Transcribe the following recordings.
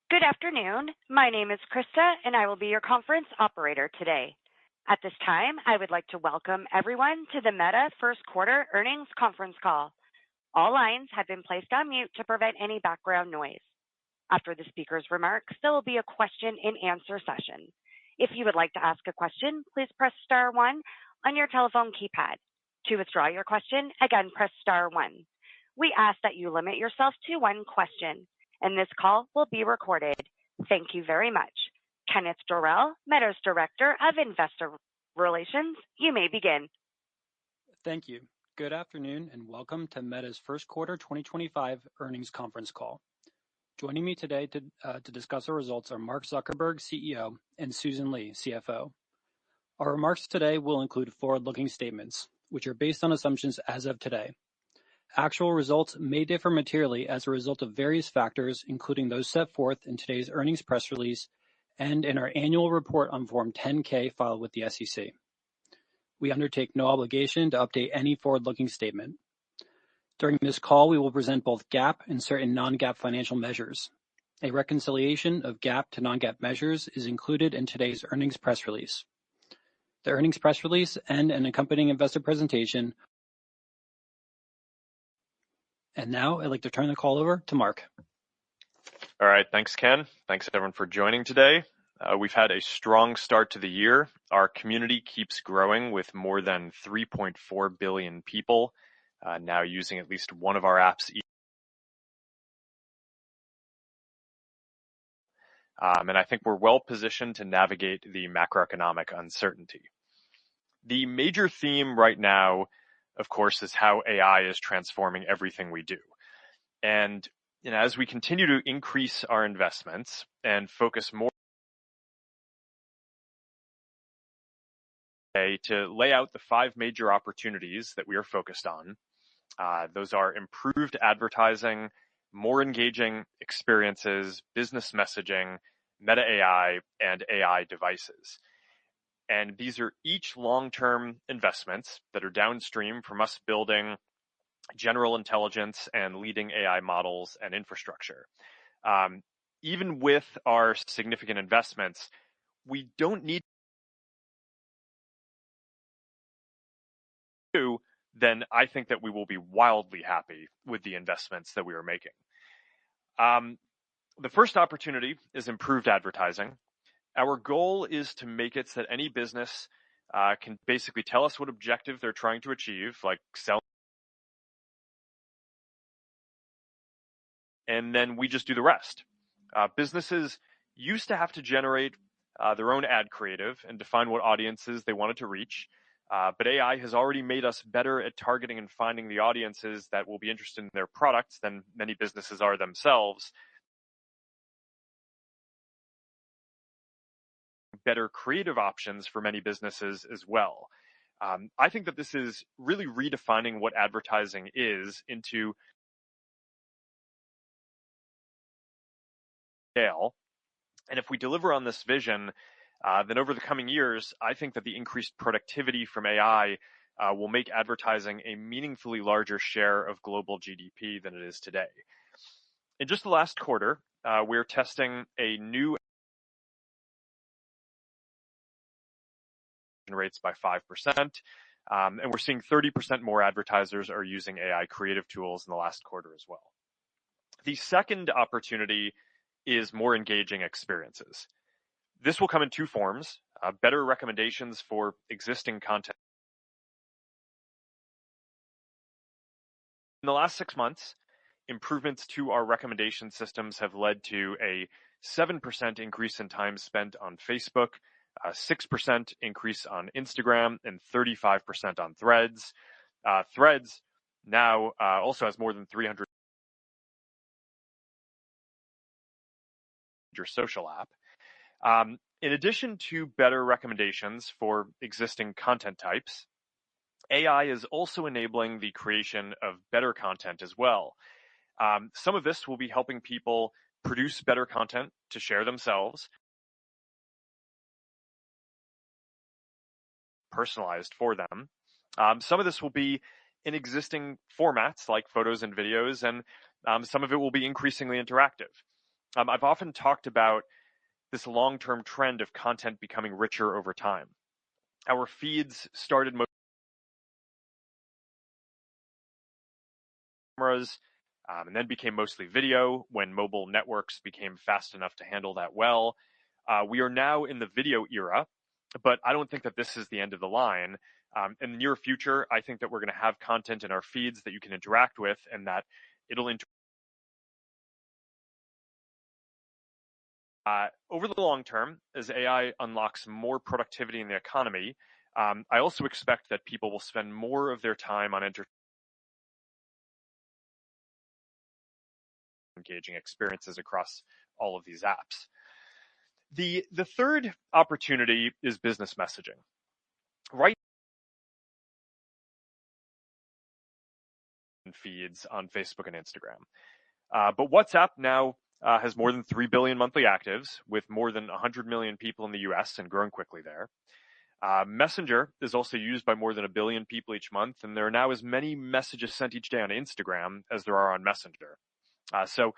Good afternoon. My name is Krista, and I will be your conference operator today. At this time, I would like to welcome everyone to the Meta First Quarter Earnings Conference Call. All lines have been placed on mute to prevent any background noise. After the speaker's remarks, there will be a question and answer session. If you would like to ask a question, please press star one on your telephone keypad. To withdraw your question, again, press star one. We ask that you limit yourself to one question, and this call will be recorded. Thank you very much. Kenneth Dorell, Meta's Director of Investor Relations, you may begin. Thank you. Good afternoon and welcome to Meta's First Quarter 2025 Earnings Conference Call. Joining me today to discuss our results are Mark Zuckerberg, CEO, and Susan Li, CFO. Our remarks today will include forward-looking statements, which are based on assumptions as of today. Actual results may differ materially as a result of various factors, including those set forth in today's earnings press release and in our annual report on Form 10-K filed with the SEC. We undertake no obligation to update any forward-looking statement. During this call, we will present both GAAP and certain non-GAAP financial measures. A reconciliation of GAAP to non-GAAP measures is included in today's earnings press release. The earnings press release and an accompanying investor presentation. And now I'd like to turn the call over to Mark. All right, thanks, Ken. Thanks, everyone, for joining today. We've had a strong start to the year. Our community keeps growing with more than 3.4 billion people now using at least one of our apps. And I think we're well positioned to navigate the macroeconomic uncertainty. The major theme right now, of course, is how AI is transforming everything we do. And as we continue to increase our investments and focus more to lay out the 5 major opportunities that we are focused on. Those are improved advertising, more engaging experiences, business messaging, Meta AI, and AI devices. And these are each long-term investments that are downstream from us building general intelligence and leading AI models and infrastructure. Even with our significant investments, we don't need to, then I think that we will be wildly happy with the investments that we are making. The first opportunity is improved advertising. Our goal is to make it so that any business can basically tell us what objective they're trying to achieve, like sell, and then we just do the rest. Businesses used to have to generate their own ad creative and define what audiences they wanted to reach, but AI has already made us better at targeting and finding the audiences that will be interested in their products than many businesses are themselves. Better creative options for many businesses as well. I think that this is really redefining what advertising is into scale. And if we deliver on this vision, then over the coming years, I think that the increased productivity from AI will make advertising a meaningfully larger share of global GDP than it is today. In just the last quarter, we're testing a new rates by 5%, and we're seeing 30% more advertisers are using AI creative tools in the last quarter as well. The second opportunity is more engaging experiences. This will come in 2 forms: better recommendations for existing content. In the last 6 months, improvements to our recommendation systems have led to a 7% increase in time spent on Facebook, a 6% increase on Instagram, and 35% on Threads. Threads now also has more than 300 social app. In addition to better recommendations for existing content types, AI is also enabling the creation of better content as well. Some of this will be helping people produce better content to share themselves, personalized for them. Some of this will be in existing formats like photos and videos, and some of it will be increasingly interactive. I've often talked about this long-term trend of content becoming richer over time. Our feeds started cameras, and then became mostly video when mobile networks became fast enough to handle that well. We are now in the video era, but I don't think that this is the end of the line. In the near future, I think that we're going to have content in our feeds that you can interact with, and that it'll over the long term, as AI unlocks more productivity in the economy, I also expect that people will spend more of their time on engaging experiences across all of these apps. The third opportunity is business messaging. Right feeds on Facebook and Instagram. But WhatsApp now has more than 3 billion monthly actives, with more than 100 million people in the US and growing quickly there. Messenger is also used by more than 1 billion people each month, and there are now as many messages sent each day on Instagram as there are on Messenger. So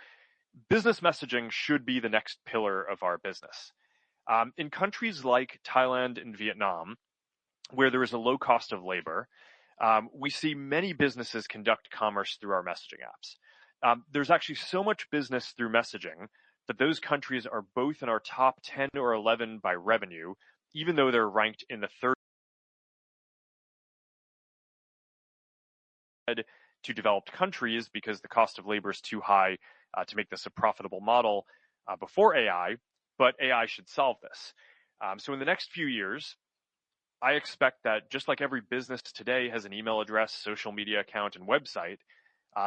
business messaging should be the next pillar of our business. In countries like Thailand and Vietnam, where there is a low cost of labor, we see many businesses conduct commerce through our messaging apps. There's actually so much business through messaging that those countries are both in our top 10 or 11 by revenue, even though they're ranked in the third to developed countries because the cost of labor is too high to make this a profitable model before AI, but AI should solve this. So in the next few years, I expect that just like every business today has an email address, social media account, and website,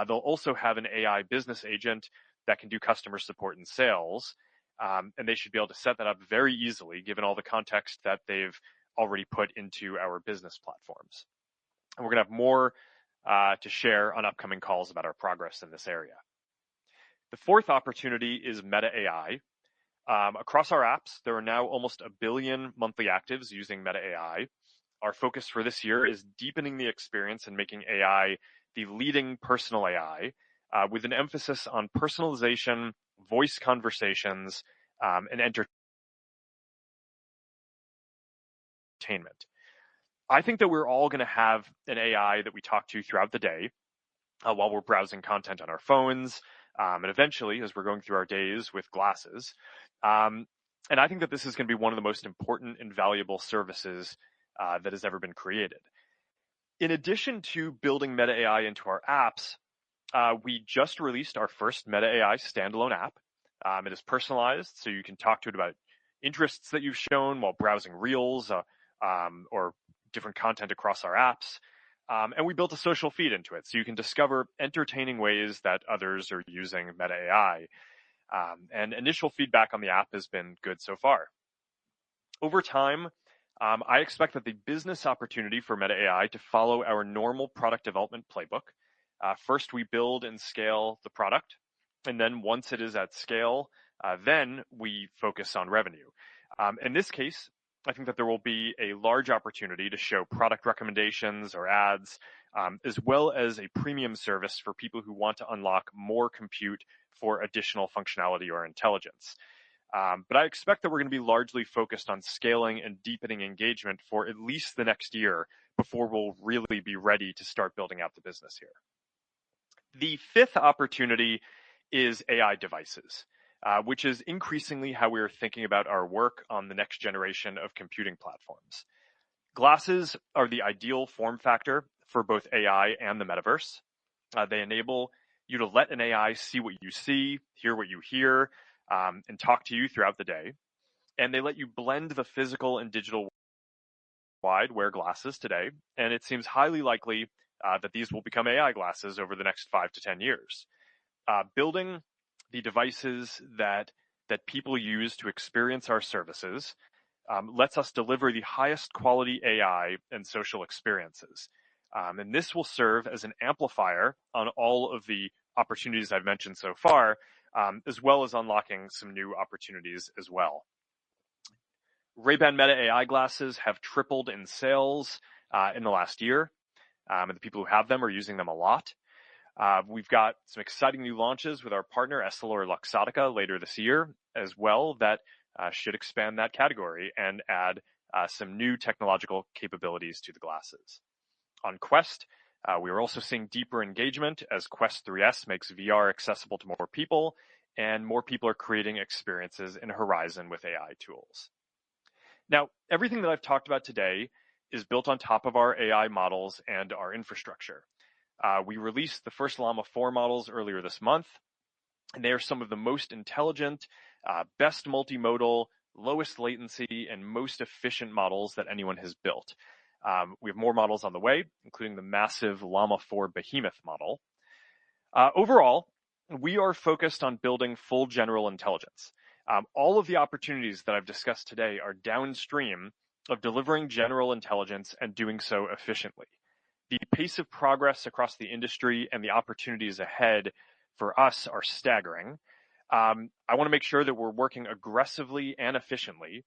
they'll also have an AI business agent that can do customer support and sales. And they should be able to set that up very easily, given all the context that they've already put into our business platforms. And we're going to have more to share on upcoming calls about our progress in this area. The fourth opportunity is Meta AI. Across our apps, there are now almost 1 billion monthly actives using Meta AI. Our focus for this year is deepening the experience and making AI the leading personal AI, with an emphasis on personalization, voice conversations, and entertainment. I think that we're all going to have an AI that we talk to throughout the day while we're browsing content on our phones, and eventually as we're going through our days with glasses. And I think that this is going to be one of the most important and valuable services that has ever been created. In addition to building Meta AI into our apps, we just released our first Meta AI standalone app. It is personalized, so you can talk to it about interests that you've shown while browsing Reels or different content across our apps. And we built a social feed into it, so you can discover entertaining ways that others are using Meta AI. And initial feedback on the app has been good so far. Over time, I expect that the business opportunity for Meta AI to follow our normal product development playbook. First, we build and scale the product, and then once it is at scale, then we focus on revenue. In this case, I think that there will be a large opportunity to show product recommendations or ads, as well as a premium service for people who want to unlock more compute for additional functionality or intelligence. But I expect that we're going to be largely focused on scaling and deepening engagement for at least the next year before we'll really be ready to start building out the business here. The fifth opportunity is AI devices, which is increasingly how we're thinking about our work on the next generation of computing platforms. Glasses are the ideal form factor for both AI and the metaverse. They enable you to let an AI see what you see, hear what you hear, and talk to you throughout the day. And they let you blend the physical and digital world. Wear glasses today, and it seems highly likely that these will become AI glasses over the next 5 to 10 years. Building the devices that people use to experience our services lets us deliver the highest quality AI and social experiences. And this will serve as an amplifier on all of the opportunities I've mentioned so far, as well as unlocking some new opportunities as well. Ray-Ban Meta AI glasses have tripled in sales in the last year, and the people who have them are using them a lot. We've got some exciting new launches with our partner EssilorLuxottica later this year as well that should expand that category and add some new technological capabilities to the glasses. On Quest, we are also seeing deeper engagement as Quest 3S makes VR accessible to more people, and more people are creating experiences in Horizon with AI tools. Now, everything that I've talked about today is built on top of our AI models and our infrastructure. We released the first Llama 4 models earlier this month, and they are some of the most intelligent, best multimodal, lowest latency, and most efficient models that anyone has built. We have more models on the way, including the massive Llama 4 Behemoth model. Overall, we are focused on building full general intelligence. All of the opportunities that I've discussed today are downstream of delivering general intelligence and doing so efficiently. The pace of progress across the industry and the opportunities ahead for us are staggering. I want to make sure that we're working aggressively and efficiently.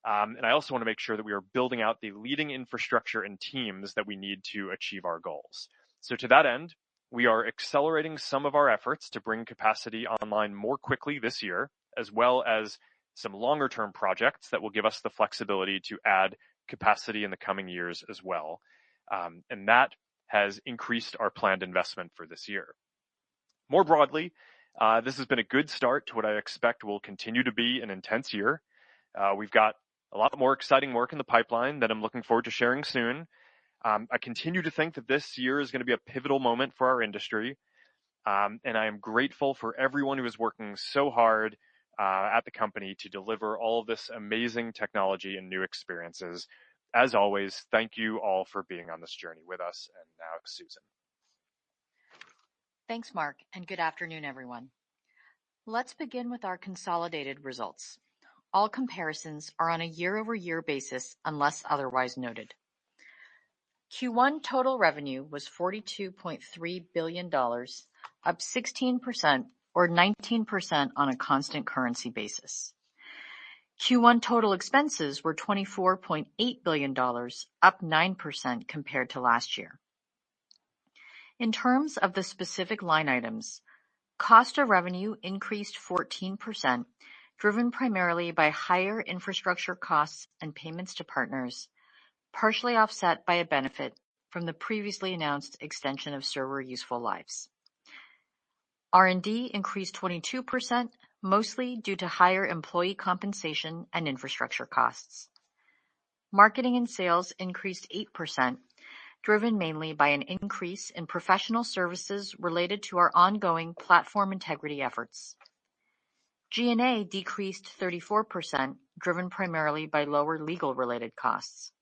And I also want to make sure that we are building out the leading infrastructure and teams that we need to achieve our goals. So to that end, we are accelerating some of our efforts to bring capacity online more quickly this year, as well as some longer-term projects that will give us the flexibility to add capacity in the coming years as well. And that has increased our planned investment for this year. More broadly, this has been a good start to what I expect will continue to be an intense year. We've got a lot more exciting work in the pipeline that I'm looking forward to sharing soon. I continue to think that this year is going to be a pivotal moment for our industry. And I am grateful for everyone who is working so hard at the company to deliver all of this amazing technology and new experiences. As always, thank you all for being on this journey with us. And now, Susan. Thanks, Mark, and good afternoon, everyone. Let's begin with our consolidated results. All comparisons are on a year-over-year basis unless otherwise noted. Q1 total revenue was $42.3 billion, up 16% or 19% on a constant currency basis. Q1 total expenses were $24.8 billion, up 9% compared to last year. In terms of the specific line items, cost of revenue increased 14%, driven primarily by higher infrastructure costs and payments to partners, partially offset by a benefit from the previously announced extension of server useful lives. R&D increased 22%, mostly due to higher employee compensation and infrastructure costs. Marketing and sales increased 8%, driven mainly by an increase in professional services related to our ongoing platform integrity efforts. G&A decreased 34%, driven primarily by lower legal-related costs.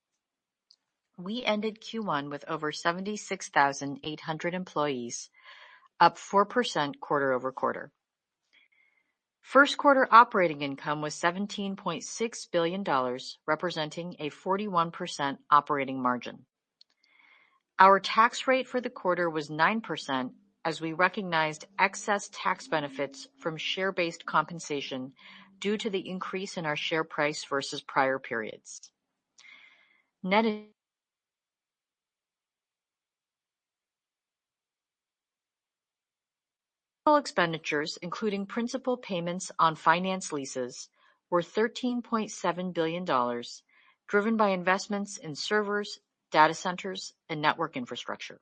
We ended Q1 with over 76,800 employees, up 4% quarter over quarter. First quarter operating income was $17.6 billion, representing a 41% operating margin. Our tax rate for the quarter was 9%, as we recognized excess tax benefits from share-based compensation due to the increase in our share price versus prior periods. Net expenditures, including principal payments on finance leases, were $13.7 billion, driven by investments in servers, data centers, and network infrastructure.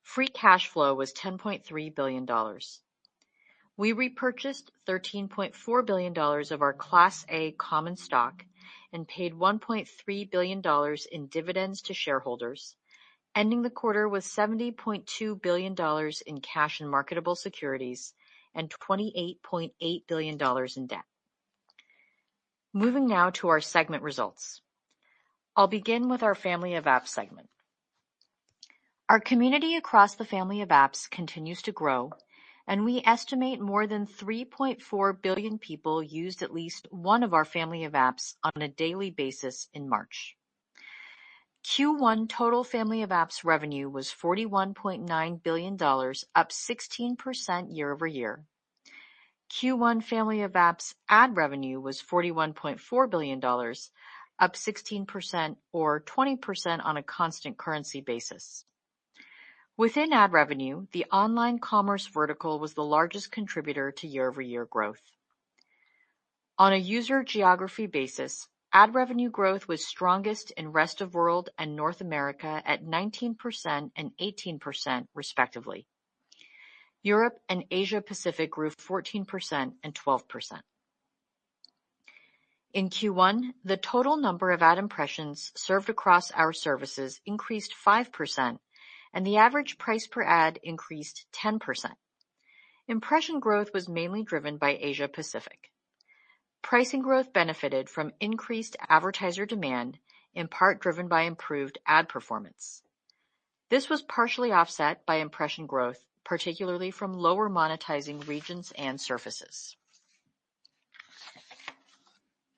Free cash flow was $10.3 billion. We repurchased $13.4 billion of our Class A common stock and paid $1.3 billion in dividends to shareholders, ending the quarter with $70.2 billion in cash and marketable securities and $28.8 billion in debt. Moving now to our segment results. I'll begin with our Family of Apps segment. Our community across the Family of Apps continues to grow, and we estimate more than 3.4 billion people used at least one of our Family of Apps on a daily basis in March. Q1 total Family of Apps revenue was $41.9 billion, up 16% year over year. Q1 Family of Apps ad revenue was $41.4 billion, up 16% or 20% on a constant currency basis. Within ad revenue, the online commerce vertical was the largest contributor to year-over-year growth. On a user geography basis, ad revenue growth was strongest in Rest of World and North America at 19% and 18% respectively. Europe and Asia Pacific grew 14% and 12%. In Q1, the total number of ad impressions served across our services increased 5%, and the average price per ad increased 10%. Impression growth was mainly driven by Asia Pacific. Pricing growth benefited from increased advertiser demand, in part driven by improved ad performance. This was partially offset by impression growth, particularly from lower monetizing regions and surfaces.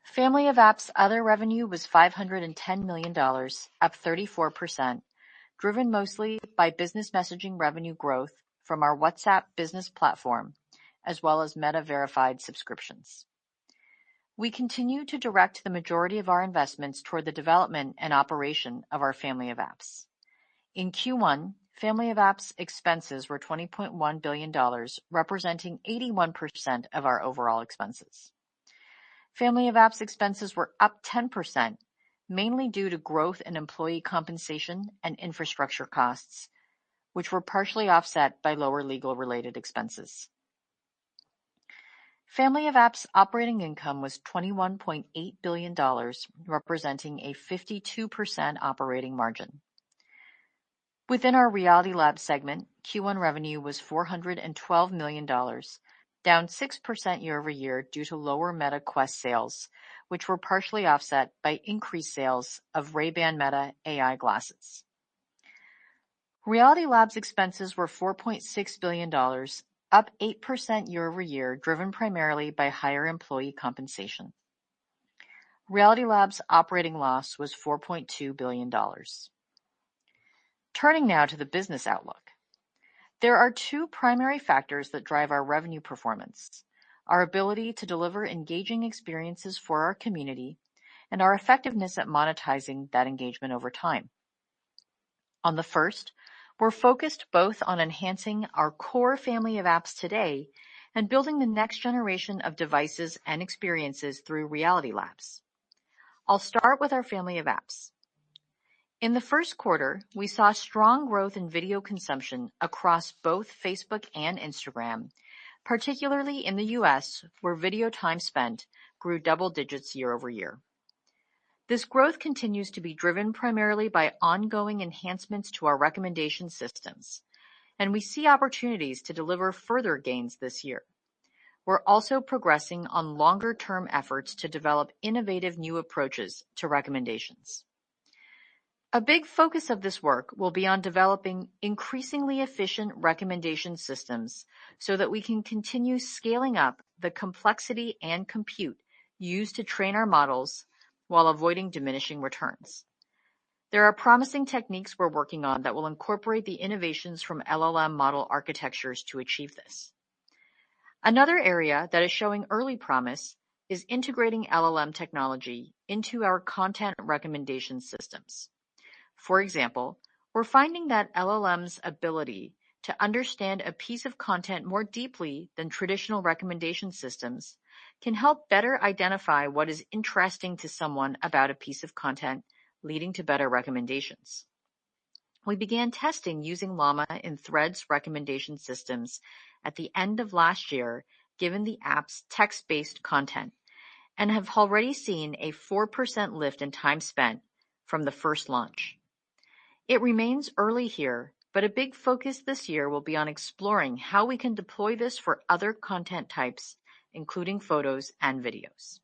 Family of Apps other revenue was $510 million, up 34%, driven mostly by business messaging revenue growth from our WhatsApp business platform, as well as Meta verified subscriptions. We continue to direct the majority of our investments toward the development and operation of our Family of Apps. In Q1, Family of Apps expenses were $20.1 billion, representing 81% of our overall expenses. Family of Apps expenses were up 10%, mainly due to growth in employee compensation and infrastructure costs, which were partially offset by lower legal-related expenses. Family of Apps operating income was $21.8 billion, representing a 52% operating margin. Within our Reality Labs segment, Q1 revenue was $412 million, down 6% year-over-year due to lower Meta Quest sales, which were partially offset by increased sales of Ray-Ban Meta AI glasses. Reality Labs expenses were $4.6 billion, up 8% year-over-year, driven primarily by higher employee compensation. Reality Labs operating loss was $4.2 billion. Turning now to the business outlook. There are two primary factors that drive our revenue performance: our ability to deliver engaging experiences for our community and our effectiveness at monetizing that engagement over time. On the first, we're focused both on enhancing our core Family of Apps today and building the next generation of devices and experiences through Reality Labs. I'll start with our Family of Apps. In the first quarter, we saw strong growth in video consumption across both Facebook and Instagram, particularly in the US, where video time spent grew double digits year-over-year. This growth continues to be driven primarily by ongoing enhancements to our recommendation systems, and we see opportunities to deliver further gains this year. We're also progressing on longer-term efforts to develop innovative new approaches to recommendations. A big focus of this work will be on developing increasingly efficient recommendation systems so that we can continue scaling up the complexity and compute used to train our models while avoiding diminishing returns. There are promising techniques we're working on that will incorporate the innovations from LLM model architectures to achieve this. Another area that is showing early promise is integrating LLM technology into our content recommendation systems. For example, we're finding that LLM's ability to understand a piece of content more deeply than traditional recommendation systems can help better identify what is interesting to someone about a piece of content, leading to better recommendations. We began testing using Llama in Threads recommendation systems at the end of last year, given the app's text-based content, and have already seen a 4% lift in time spent from the first launch. It remains early here, but a big focus this year will be on exploring how we can deploy this for other content types, including photos and videos.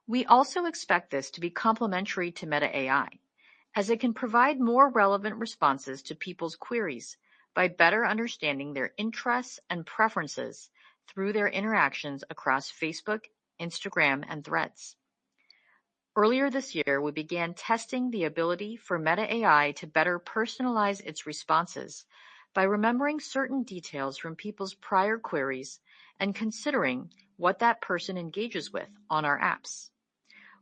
We also expect this to be complementary to Meta AI, as it can provide more relevant responses to people's queries by better understanding their interests and preferences through their interactions across Facebook, Instagram, and Threads. Earlier this year, we began testing the ability for Meta AI to better personalize its responses by remembering certain details from people's prior queries and considering what that person engages with on our apps.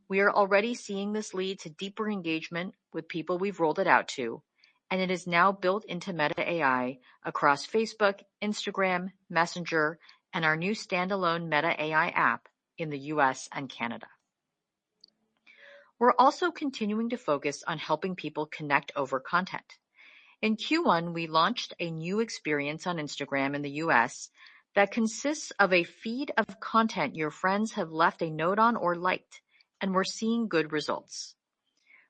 We are already seeing this lead to deeper engagement with people we've rolled it out to, and it is now built into Meta AI across Facebook, Instagram, Messenger, and our new standalone Meta AI app in the US and Canada. We're also continuing to focus on helping people connect over content. In Q1, we launched a new experience on Instagram in the US that consists of a feed of content your friends have left a note on or liked, and we're seeing good results.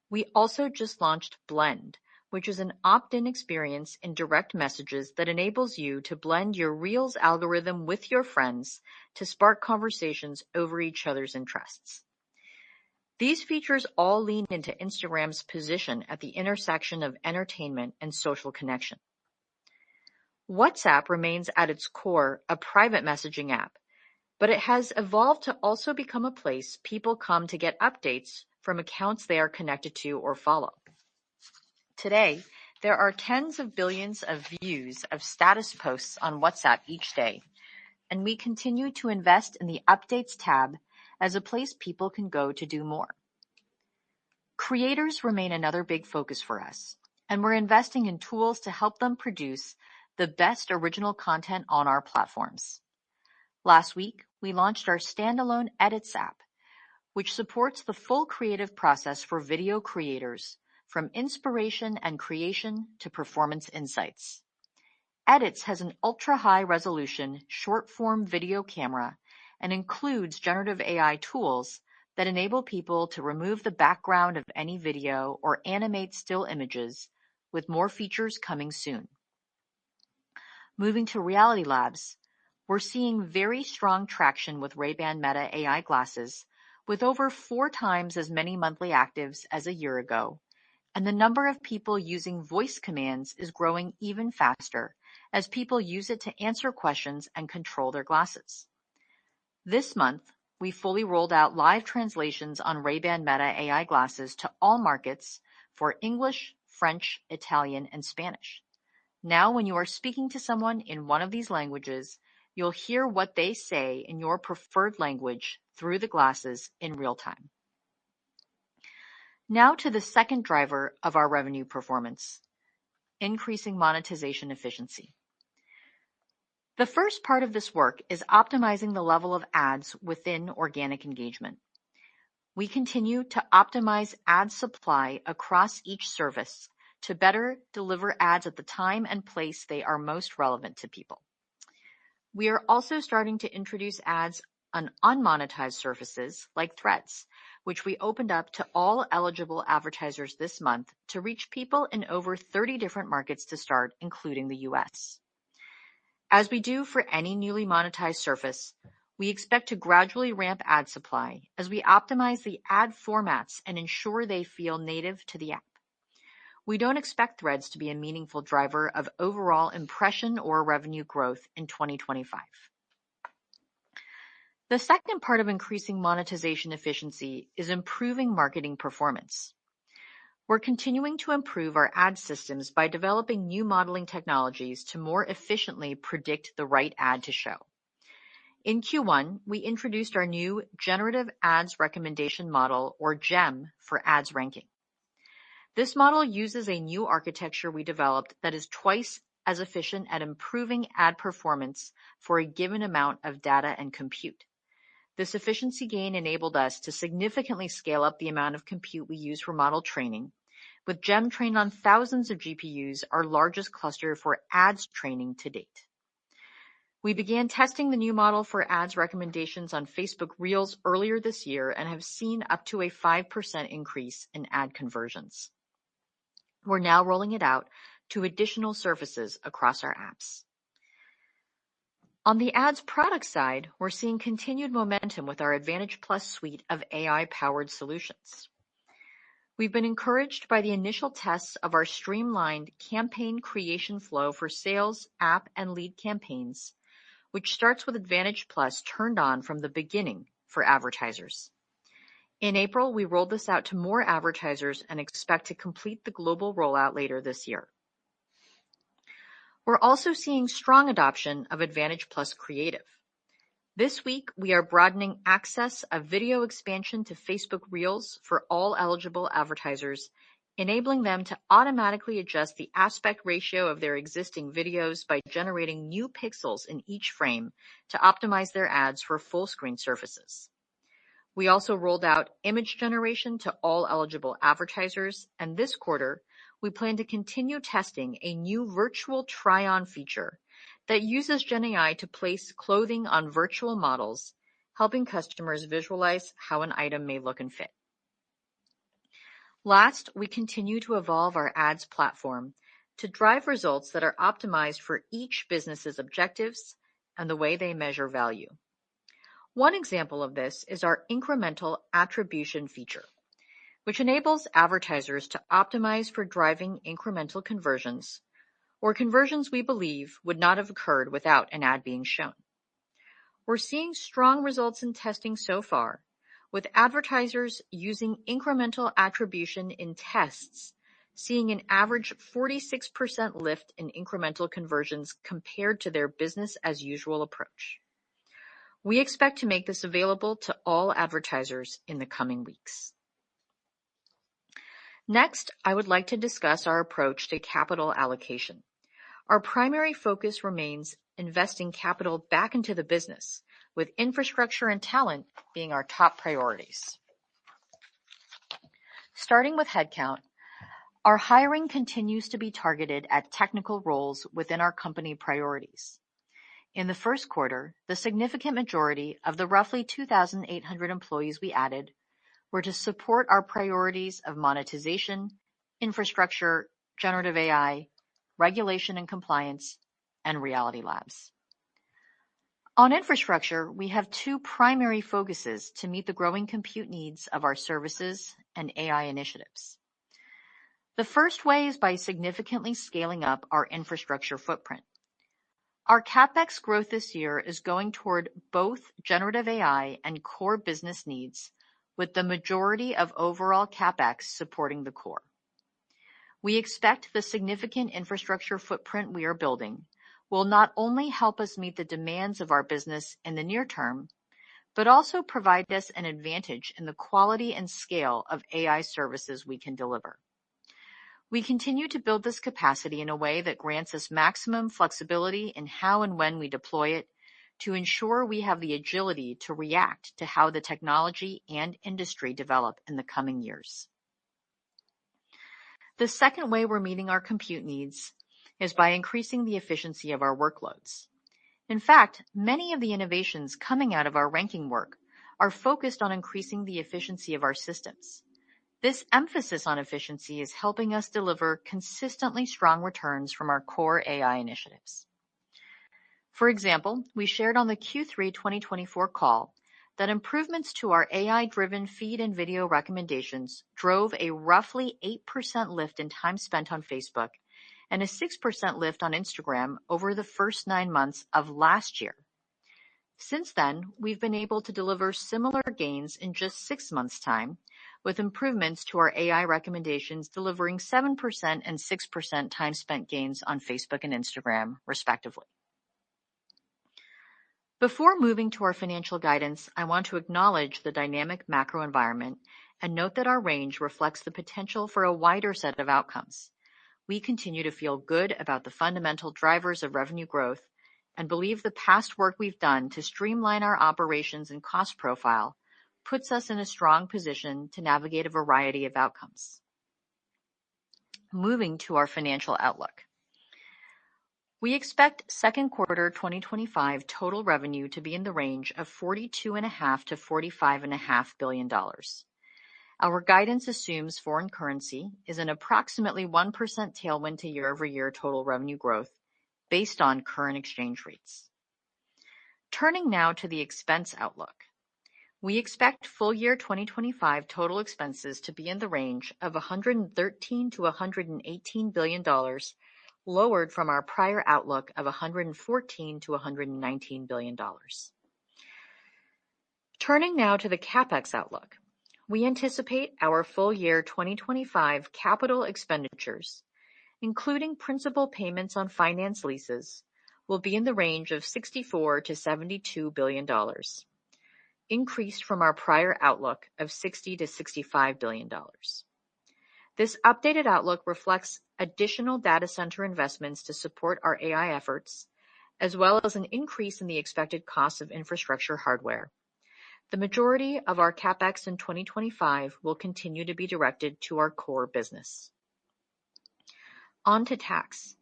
We also just launched Blend, which is an opt-in experience in direct messages that enables you to blend your Reels algorithm with your friends to spark conversations over each other's interests. These features all lean into Instagram's position at the intersection of entertainment and social connection. WhatsApp remains at its core a private messaging app, but it has evolved to also become a place people come to get updates from accounts they are connected to or follow. Today, there are tens of billions of views of status posts on WhatsApp each day, and we continue to invest in the Updates tab as a place people can go to do more. Creators remain another big focus for us, and we're investing in tools to help them produce the best original content on our platforms. Last week, we launched our standalone Edits app, which supports the full creative process for video creators, from inspiration and creation to performance insights. Edits has an ultra-high resolution, short-form video camera and includes generative AI tools that enable people to remove the background of any video or animate still images, with more features coming soon. Moving to Reality Labs, we're seeing very strong traction with Ray-Ban Meta AI glasses, with over 4 times as many monthly actives as a year ago, and the number of people using voice commands is growing even faster as people use it to answer questions and control their glasses. This month, we fully rolled out live translations on Ray-Ban Meta AI glasses to all markets for English, French, Italian, and Spanish. Now, when you are speaking to someone in one of these languages, you'll hear what they say in your preferred language through the glasses in real time. Now to the second driver of our revenue performance, increasing monetization efficiency. The first part of this work is optimizing the level of ads within organic engagement. We continue to optimize ad supply across each service to better deliver ads at the time and place they are most relevant to people. We are also starting to introduce ads on unmonetized services like Threads, which we opened up to all eligible advertisers this month to reach people in over 30 different markets to start, including the US. As we do for any newly monetized surface, we expect to gradually ramp ad supply as we optimize the ad formats and ensure they feel native to the app. We don't expect Threads to be a meaningful driver of overall impression or revenue growth in 2025. The second part of increasing monetization efficiency is improving marketing performance. We're continuing to improve our ad systems by developing new modeling technologies to more efficiently predict the right ad to show. In Q1, we introduced our new Generative Ads Recommendation Model, or GEM, for ads ranking. This model uses a new architecture we developed that is twice as efficient at improving ad performance for a given amount of data and compute. This efficiency gain enabled us to significantly scale up the amount of compute we use for model training, with GEM trained on thousands of GPUs, our largest cluster for ads training to date. We began testing the new model for ads recommendations on Facebook Reels earlier this year and have seen up to a 5% increase in ad conversions. We're now rolling it out to additional surfaces across our apps. On the ads product side, we're seeing continued momentum with our Advantage Plus suite of AI-powered solutions. We've been encouraged by the initial tests of our streamlined campaign creation flow for sales, app, and lead campaigns, which starts with Advantage Plus turned on from the beginning for advertisers. In April, we rolled this out to more advertisers and expect to complete the global rollout later this year. We're also seeing strong adoption of Advantage Plus Creative. This week, we are broadening access of video expansion to Facebook Reels for all eligible advertisers enabling them to automatically adjust the aspect ratio of their existing videos by generating new pixels in each frame to optimize their ads for full-screen surfaces. We also rolled out image generation to all eligible advertisers, and this quarter, we plan to continue testing a new virtual try-on feature that uses GenAI to place clothing on virtual models, helping customers visualize how an item may look and fit. Last, we continue to evolve our ads platform to drive results that are optimized for each business's objectives and the way they measure value. One example of this is our incremental attribution feature, which enables advertisers to optimize for driving incremental conversions, or conversions we believe would not have occurred without an ad being shown. We're seeing strong results in testing so far, with advertisers using incremental attribution in tests, seeing an average 46% lift in incremental conversions compared to their business-as-usual approach. We expect to make this available to all advertisers in the coming weeks. Next, I would like to discuss our approach to capital allocation. Our primary focus remains investing capital back into the business, with infrastructure and talent being our top priorities. Starting with headcount, our hiring continues to be targeted at technical roles within our company priorities. In the first quarter, the significant majority of the roughly 2,800 employees we added were to support our priorities of monetization, infrastructure, generative AI, regulation and compliance, and Reality Labs. On infrastructure, we have two primary focuses to meet the growing compute needs of our services and AI initiatives. The first way is by significantly scaling up our infrastructure footprint. Our CapEx growth this year is going toward both generative AI and core business needs, with the majority of overall CapEx supporting the core. We expect the significant infrastructure footprint we are building will not only help us meet the demands of our business in the near term, but also provide us an advantage in the quality and scale of AI services we can deliver. We continue to build this capacity in a way that grants us maximum flexibility in how and when we deploy it to ensure we have the agility to react to how the technology and industry develop in the coming years. The second way we're meeting our compute needs is by increasing the efficiency of our workloads. In fact, many of the innovations coming out of our ranking work are focused on increasing the efficiency of our systems. This emphasis on efficiency is helping us deliver consistently strong returns from our core AI initiatives. For example, we shared on the Q3 2024 call that improvements to our AI-driven feed and video recommendations drove a roughly 8% lift in time spent on Facebook and a 6% lift on Instagram over the first 9 months of last year. Since then, we've been able to deliver similar gains in just 6 months' time, with improvements to our AI recommendations delivering 7% and 6% time spent gains on Facebook and Instagram, respectively. Before moving to our financial guidance, I want to acknowledge the dynamic macro environment and note that our range reflects the potential for a wider set of outcomes. We continue to feel good about the fundamental drivers of revenue growth and believe the past work we've done to streamline our operations and cost profile puts us in a strong position to navigate a variety of outcomes. Moving to our financial outlook. We expect second quarter 2025 total revenue to be in the range of $42.5 to $45.5 billion. Our guidance assumes foreign currency is an approximately 1% tailwind to year-over-year total revenue growth based on current exchange rates. Turning now to the expense outlook. We expect full year 2025 total expenses to be in the range of $113 to $118 billion, lowered from our prior outlook of $114 to $119 billion. Turning now to the CapEx outlook. We anticipate our full year 2025 capital expenditures, including principal payments on finance leases, will be in the range of $64 to $72 billion, increased from our prior outlook of $60 to $65 billion. This updated outlook reflects additional data center investments to support our AI efforts, as well as an increase in the expected cost of infrastructure hardware. The majority of our CapEx in 2025 will continue to be directed to our core business. On to tax.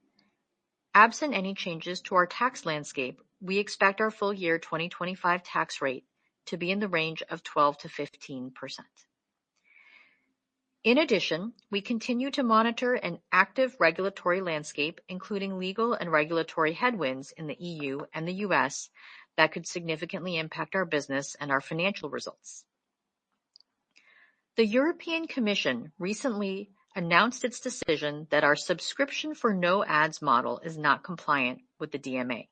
Absent any changes to our tax landscape, we expect our full year 2025 tax rate to be in the range of 12 to 15%. In addition, we continue to monitor an active regulatory landscape, including legal and regulatory headwinds in the EU and the US that could significantly impact our business and our financial results. The European Commission recently announced its decision that our subscription for no ads model is not compliant with the DMA.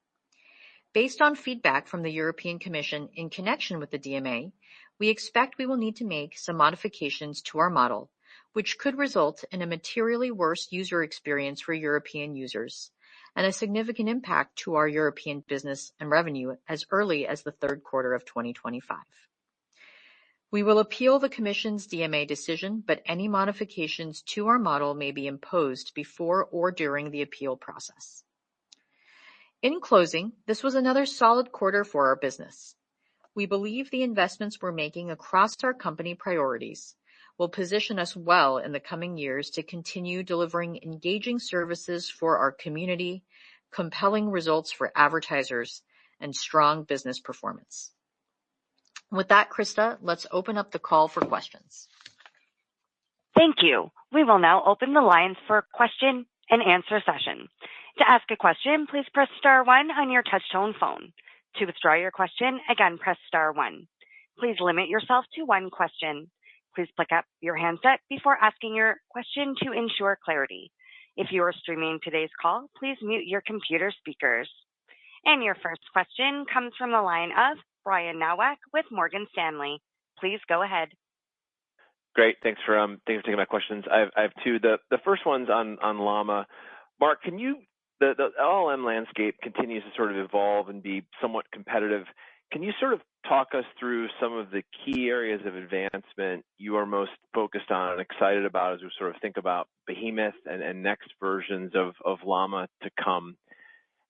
Based on feedback from the European Commission in connection with the DMA, we expect we will need to make some modifications to our model, which could result in a materially worse user experience for European users and a significant impact to our European business and revenue as early as the third quarter of 2025. We will appeal the Commission's DMA decision, but any modifications to our model may be imposed before or during the appeal process. In closing, this was another solid quarter for our business. We believe the investments we're making across our company priorities will position us well in the coming years to continue delivering engaging services for our community, compelling results for advertisers, and strong business performance. With that, Krista, let's open up the call for questions. Thank you. We will now open the lines for question and answer session. To ask a question, please press star 1 on your touch-tone phone. To withdraw your question, again, press star 1. Please limit yourself to one question. Please pick up your handset before asking your question to ensure clarity. If you are streaming today's call, please mute your computer speakers. And your first question comes from the line of Brian Nowak with Morgan Stanley. Please go ahead. Great. Thanks for taking my questions. I have two. The first one's on Llama. Mark, the LLM landscape continues to sort of evolve and be somewhat competitive. Can you sort of talk us through some of the key areas of advancement you are most focused on and excited about as we sort of think about Behemoth and next versions of Llama to come?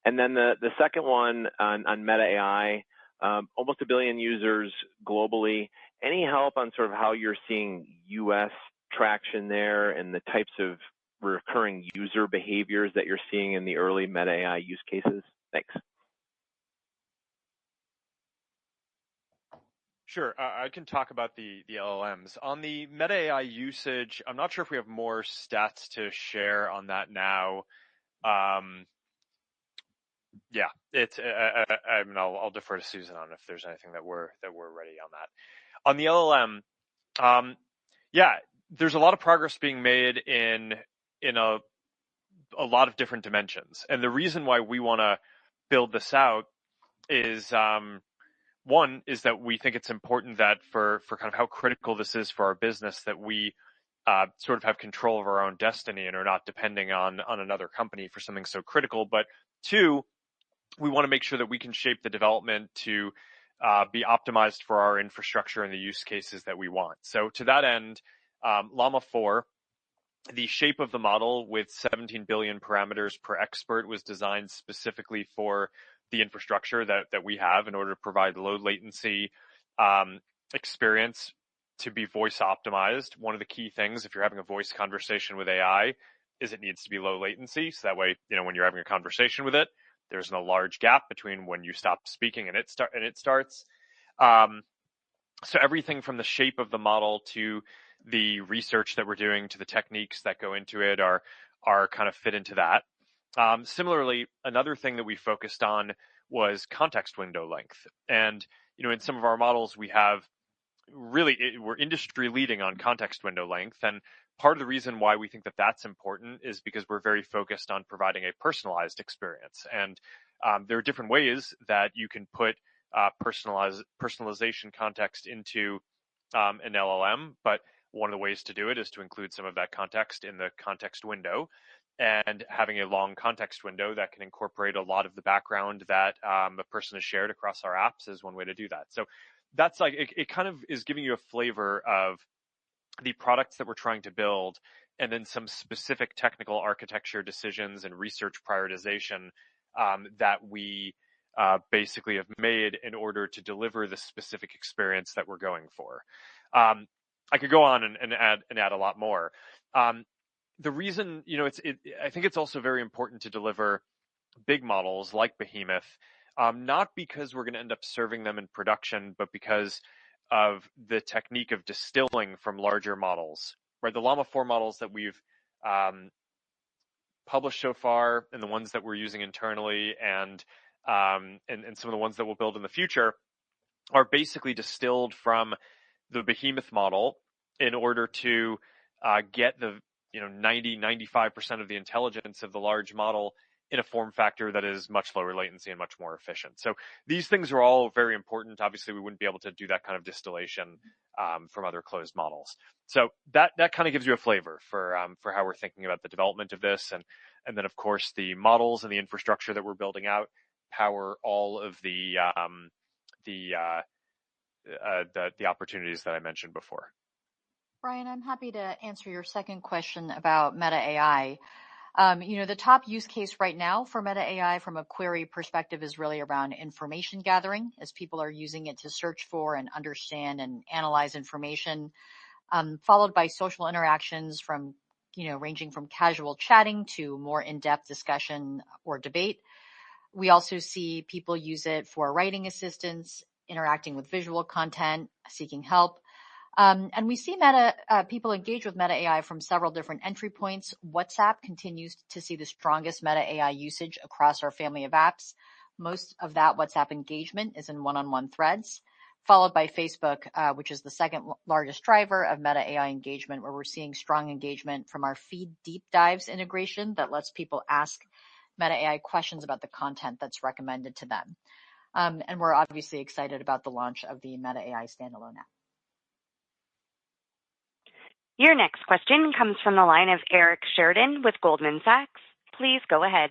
And then the second one on Meta AI, almost 1 billion users globally. Any help on sort of how you're seeing US traction there and the types of recurring user behaviors that you're seeing in the early Meta AI use cases? Thanks. Sure. I can talk about the LLMs. On the Meta AI usage, I'm not sure if we have more stats to share on that now. Yeah, I mean, I'll defer to Susan on if there's anything that we're ready on that. On the LLM, yeah, there's a lot of progress being made in a lot of different dimensions, and the reason why we want to build this out is one is that we think it's important that for kind of how critical this is for our business that we sort of have control of our own destiny and are not depending on another company for something so critical. But two, we want to make sure that we can shape the development to be optimized for our infrastructure and the use cases that we want. So to that end, Llama 4, the shape of the model with 17 billion parameters per expert was designed specifically for the infrastructure that we have in order to provide low latency experience to be voice optimized. One of the key things, if you're having a voice conversation with AI, is it needs to be low latency. So that way, when you're having a conversation with it, there's no large gap between when you stop speaking and it starts. So everything from the shape of the model to the research that we're doing to the techniques that go into it are kind of fit into that. Similarly, another thing that we focused on was context window length. And, in some of our models, we're industry leading on context window length. And part of the reason why we think that that's important is because we're very focused on providing a personalized experience. And there are different ways that you can put personalization context into an LLM, but one of the ways to do it is to include some of that context in the context window. And having a long context window that can incorporate a lot of the background that a person has shared across our apps is one way to do that. So that's it kind of is giving you a flavor of the products that we're trying to build and then some specific technical architecture decisions and research prioritization that we basically have made in order to deliver the specific experience that we're going for. I could go on and add a lot more. The reason, I think it's also very important to deliver big models like Behemoth, not because we're going to end up serving them in production, but because of the technique of distilling from larger models. Right, the Llama 4 models that we've published so far, and the ones that we're using internally, and some of the ones that we'll build in the future, are basically distilled from the Behemoth model in order to get the 90-95% of the intelligence of the large model in a form factor that is much lower latency and much more efficient. So these things are all very important. Obviously, we wouldn't be able to do that kind of distillation from other closed models. So that kind of gives you a flavor for how we're thinking about the development of this, and then of course the models and the infrastructure that we're building out power all of the opportunities that I mentioned before. Brian, I'm happy to answer your second question about Meta AI. The top use case right now for Meta AI from a query perspective is really around information gathering, as people are using it to search for and understand and analyze information, followed by social interactions from, ranging from casual chatting to more in-depth discussion or debate. We also see people use it for writing assistance, interacting with visual content, seeking help. And we see people engage with Meta AI from several different entry points. WhatsApp continues to see the strongest Meta AI usage across our family of apps. Most of that WhatsApp engagement is in one-on-one threads, followed by Facebook, which is the second largest driver of Meta AI engagement, where we're seeing strong engagement from our Feed Deep Dives integration that lets people ask Meta AI questions about the content that's recommended to them. And we're obviously excited about the launch of the Meta AI standalone app. Your next question comes from the line of Eric Sheridan with Goldman Sachs. Please go ahead.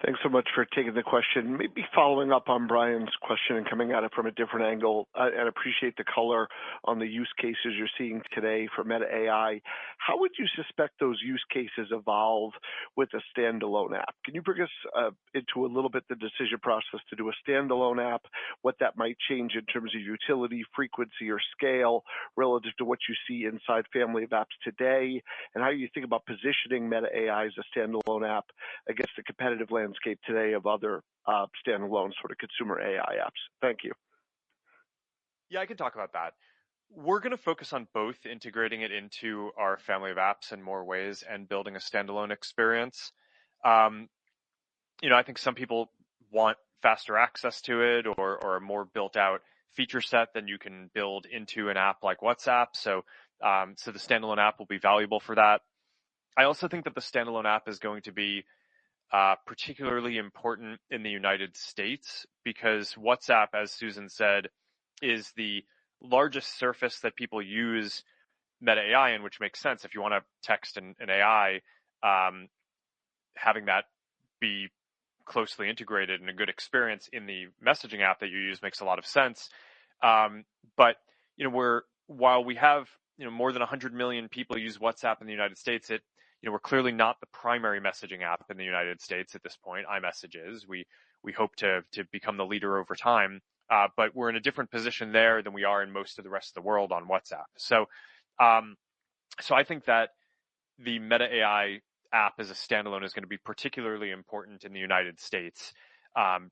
Thanks so much for taking the question. Maybe following up on Brian's question and coming at it from a different angle, and appreciate the color on the use cases you're seeing today for Meta AI. How would you suspect those use cases evolve with a standalone app? Can you bring us into a little bit the decision process to do a standalone app, what that might change in terms of utility, frequency, or scale relative to what you see inside family of apps today, and how you think about positioning Meta AI as a standalone app against the competitive landscape today of other standalone sort of consumer AI apps? Thank you. Yeah, I can talk about that. We're going to focus on both integrating it into our family of apps in more ways and building a standalone experience. I think some people want faster access to it or a more built out feature set than you can build into an app like WhatsApp. So the standalone app will be valuable for that. I also think that the standalone app is going to be particularly important in the United States because WhatsApp, as Susan said, is the largest surface that people use Meta AI in, which makes sense. If you want to text an AI, having that be closely integrated and a good experience in the messaging app that you use makes a lot of sense. But while we have more than 100 million people use WhatsApp in the United States, we're clearly not the primary messaging app in the United States at this point. iMessage is. We hope to become the leader over time, but we're in a different position there than we are in most of the rest of the world on WhatsApp. So I think that the Meta AI app as a standalone is going to be particularly important in the United States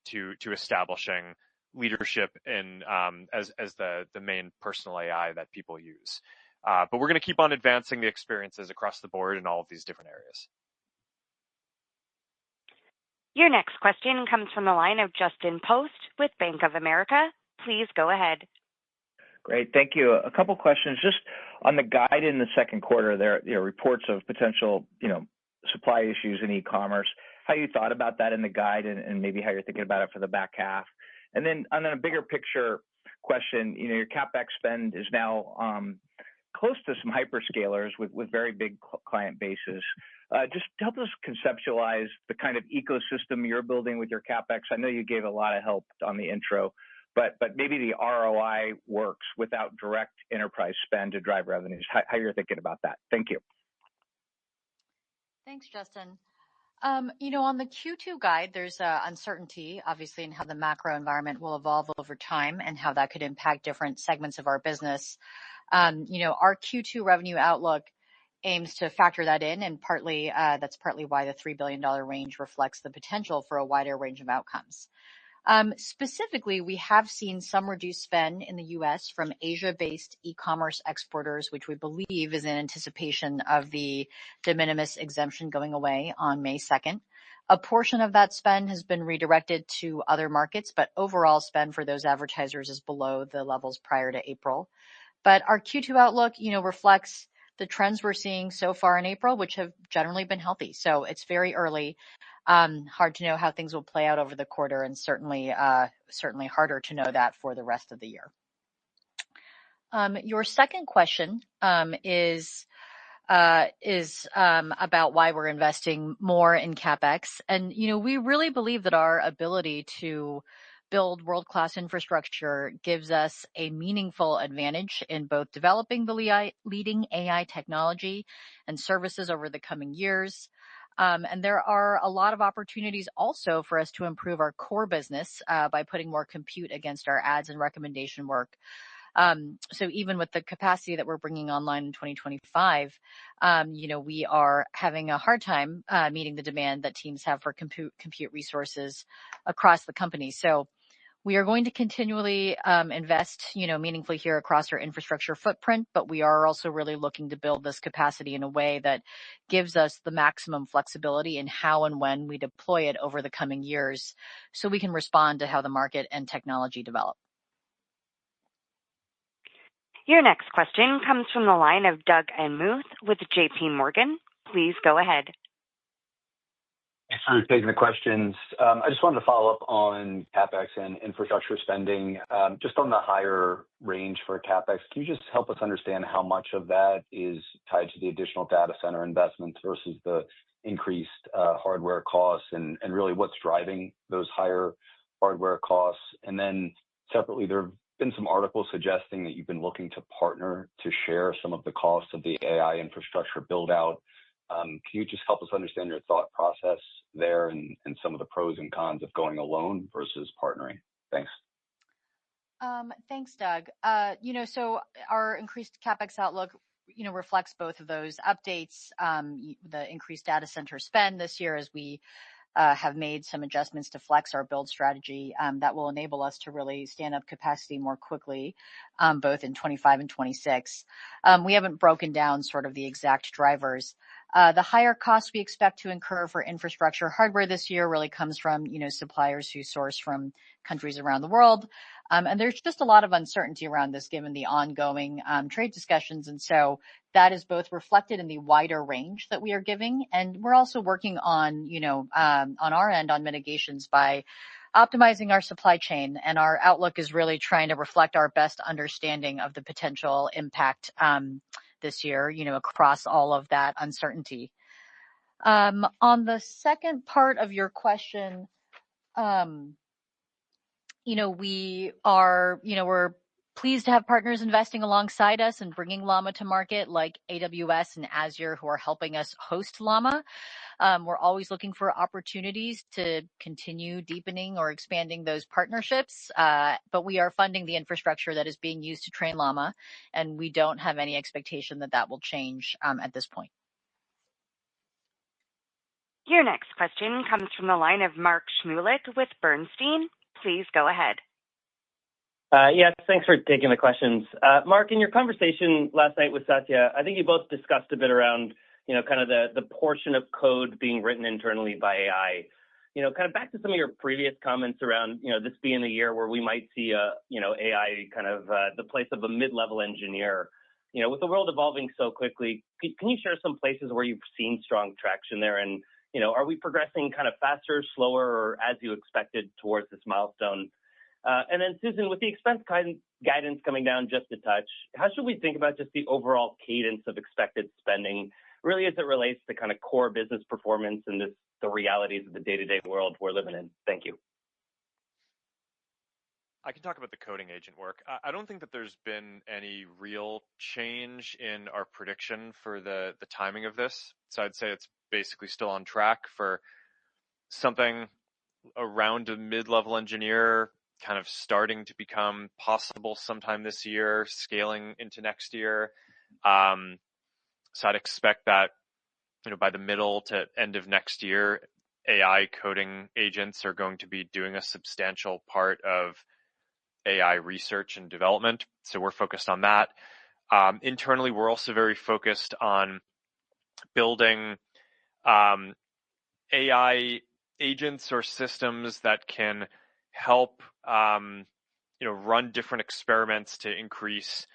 to establishing leadership in as the main personal AI that people use. But we're going to keep on advancing the experiences across the board in all of these different areas. Your next question comes from the line of Justin Post with Bank of America. Please go ahead. Great, thank you. A couple questions just on the guide in the second quarter. There are reports of potential, supply issues in e-commerce. How you thought about that in the guide, and maybe how you're thinking about it for the back half. And then on a bigger picture question, your CapEx spend is now close to some hyperscalers with very big client bases. Just help us conceptualize the kind of ecosystem you're building with your CapEx. I know you gave a lot of help on the intro, but maybe the ROI works without direct enterprise spend to drive revenues. How you're thinking about that? Thank you. Thanks, Justin. On the Q2 guide, there's uncertainty, obviously, in how the macro environment will evolve over time and how that could impact different segments of our business. Our Q2 revenue outlook aims to factor that in, and that's partly why the $3 billion range reflects the potential for a wider range of outcomes. Specifically, we have seen some reduced spend in the U.S. from Asia-based e-commerce exporters, which we believe is in anticipation of the de minimis exemption going away on May 2nd. A portion of that spend has been redirected to other markets, but overall spend for those advertisers is below the levels prior to April. But our Q2 outlook, reflects the trends we're seeing so far in April, which have generally been healthy. So it's very early. Hard to know how things will play out over the quarter, and certainly harder to know that for the rest of the year. Your second question is about why we're investing more in CapEx. And, we really believe that our ability to build world-class infrastructure gives us a meaningful advantage in both developing the leading AI technology and services over the coming years. And there are a lot of opportunities also for us to improve our core business by putting more compute against our ads and recommendation work. So even with the capacity that we're bringing online in 2025, we are having a hard time meeting the demand that teams have for compute resources across the company. So we are going to continually invest, meaningfully here across our infrastructure footprint, but we are also really looking to build this capacity in a way that gives us the maximum flexibility in how and when we deploy it over the coming years, so we can respond to how the market and technology develop. Your next question comes from the line of Doug Anmuth with J.P. Morgan. Please go ahead. Thanks for taking the questions. I just wanted to follow up on CapEx and infrastructure spending. Just on the higher range for CapEx, can you just help us understand how much of that is tied to the additional data center investments versus the increased hardware costs, and really what's driving those higher hardware costs? And then separately, there have been some articles suggesting that you've been looking to partner to share some of the costs of the AI infrastructure build out. Can you just help us understand your thought process there and some of the pros and cons of going alone versus partnering? Thanks. Thanks, Doug. So our increased CapEx outlook, reflects both of those updates, the increased data center spend this year as we have made some adjustments to flex our build strategy that will enable us to really stand up capacity more quickly, both in 25 and 26. We haven't broken down sort of the exact drivers. The higher costs we expect to incur for infrastructure hardware this year really comes from, suppliers who source from countries around the world. And there's just a lot of uncertainty around this given the ongoing trade discussions. And so that is both reflected in the wider range that we are giving. And we're also working on, on our end on mitigations by optimizing our supply chain. And our outlook is really trying to reflect our best understanding of the potential impact this year, across all of that uncertainty. On the second part of your question, we are, we're pleased to have partners investing alongside us and bringing Llama to market, like AWS and Azure, who are helping us host Llama. We're always looking for opportunities to continue deepening or expanding those partnerships, but we are funding the infrastructure that is being used to train Llama, and we don't have any expectation that that will change at this point. Your next question comes from the line of Mark Shmulik with Bernstein. Please go ahead. Yes, thanks for taking the questions. Mark, in your conversation last night with Satya, I think you both discussed a bit around, kind of the portion of code being written internally by AI. Kind of back to some of your previous comments around, this being a year where we might see AI kind of the place of a mid-level engineer. With the world evolving so quickly, can you share some places where you've seen strong traction there? And, are we progressing kind of faster, slower, or as you expected towards this milestone? And then, Susan, with the expense guidance coming down just a touch, how should we think about just the overall cadence of expected spending, really as it relates to kind of core business performance and the realities of the day-to-day world we're living in? Thank you. I can talk about the coding agent work. I don't think that there's been any real change in our prediction for the timing of this. So I'd say it's basically still on track for something around a mid-level engineer, kind of starting to become possible sometime this year, scaling into next year. So I'd expect that, by the middle to end of next year, AI coding agents are going to be doing a substantial part of AI research and development. So we're focused on that. Internally, we're also very focused on building AI agents or systems that can help run different experiments to increase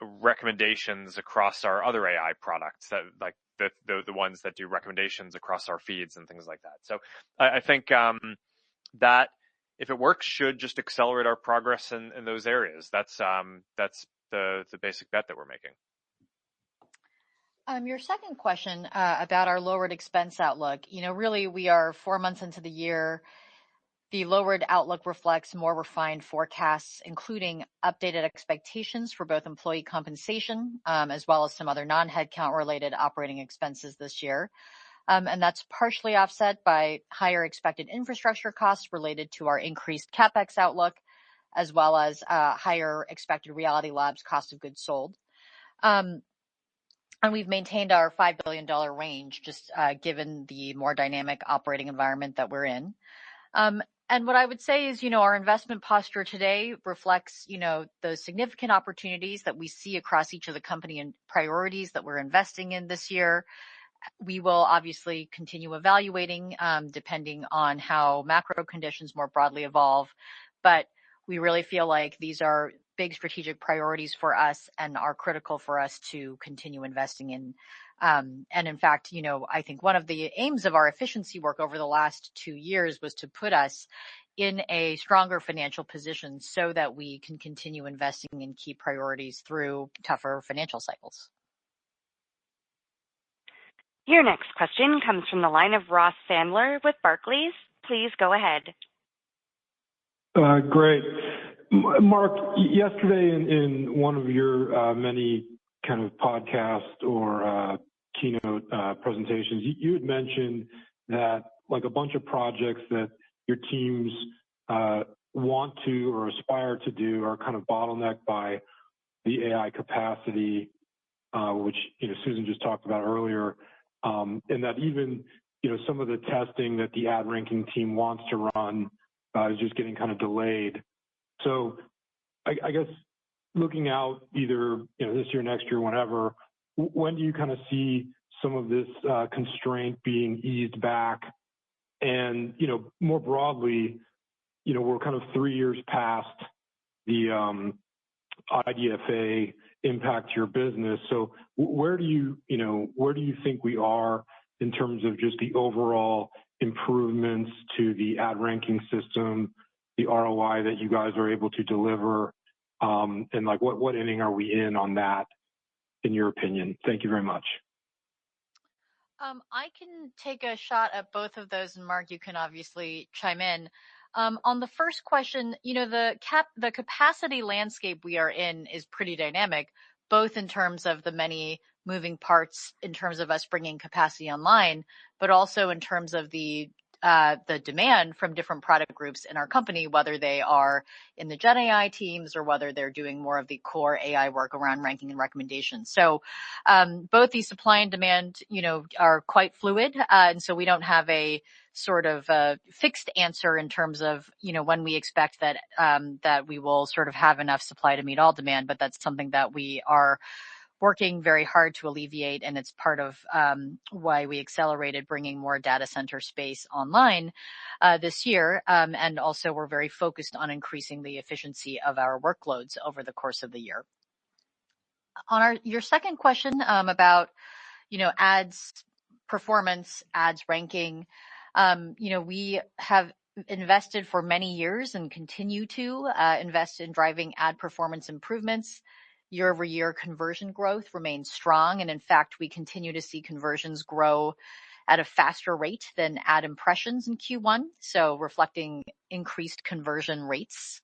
recommendations across our other AI products, that like the ones that do recommendations across our feeds and things like that. So I think that if it works, should just accelerate our progress in those areas. That's the basic bet that we're making. Your second question about our lowered expense outlook, really we are 4 months into the year. The lowered outlook reflects more refined forecasts, including updated expectations for both employee compensation as well as some other non-headcount related operating expenses this year. And that's partially offset by higher expected infrastructure costs related to our increased CapEx outlook, as well as higher expected Reality Labs cost of goods sold. And we've maintained our $5 billion range, just given the more dynamic operating environment that we're in. And what I would say is, our investment posture today reflects, the significant opportunities that we see across each of the company and priorities that we're investing in this year. We will obviously continue evaluating depending on how macro conditions more broadly evolve, but we really feel like these are big strategic priorities for us and are critical for us to continue investing in. And in fact, I think one of the aims of our efficiency work over the last 2 years was to put us in a stronger financial position so that we can continue investing in key priorities through tougher financial cycles. Your next question comes from the line of Ross Sandler with Barclays. Please go ahead. Great. Mark, yesterday in one of your many kind of podcast or keynote presentations, you had mentioned that like a bunch of projects that your teams want to or aspire to do are kind of bottlenecked by the AI capacity, which Susan just talked about earlier. And that even, some of the testing that the ad ranking team wants to run is just getting kind of delayed. So I guess looking out either, this year, next year, whenever, when do you kind of see some of this constraint being eased back? And, more broadly, we're kind of 3 years past the IDFA impact your business. So where do you think we are in terms of just the overall improvements to the ad ranking system, the ROI that you guys are able to deliver, and like what inning are we in on that, in your opinion? Thank you very much. I can take a shot at both of those, and Mark, you can obviously chime in. On the first question, the capacity landscape we are in is pretty dynamic, both in terms of the many moving parts in terms of us bringing capacity online, but also in terms of the demand from different product groups in our company, whether they are in the Gen AI teams or whether they're doing more of the core AI work around ranking and recommendations. So both the supply and demand, are quite fluid. And so we don't have a sort of fixed answer in terms of, when we expect that that we will sort of have enough supply to meet all demand. But that's something that we are working very hard to alleviate, and it's part of why we accelerated bringing more data center space online this year. And also we're very focused on increasing the efficiency of our workloads over the course of the year. On your second question about, ads performance, ads ranking, we have invested for many years and continue to invest in driving ad performance improvements. Year-over-year conversion growth remains strong. And in fact, we continue to see conversions grow at a faster rate than ad impressions in Q1, so reflecting increased conversion rates.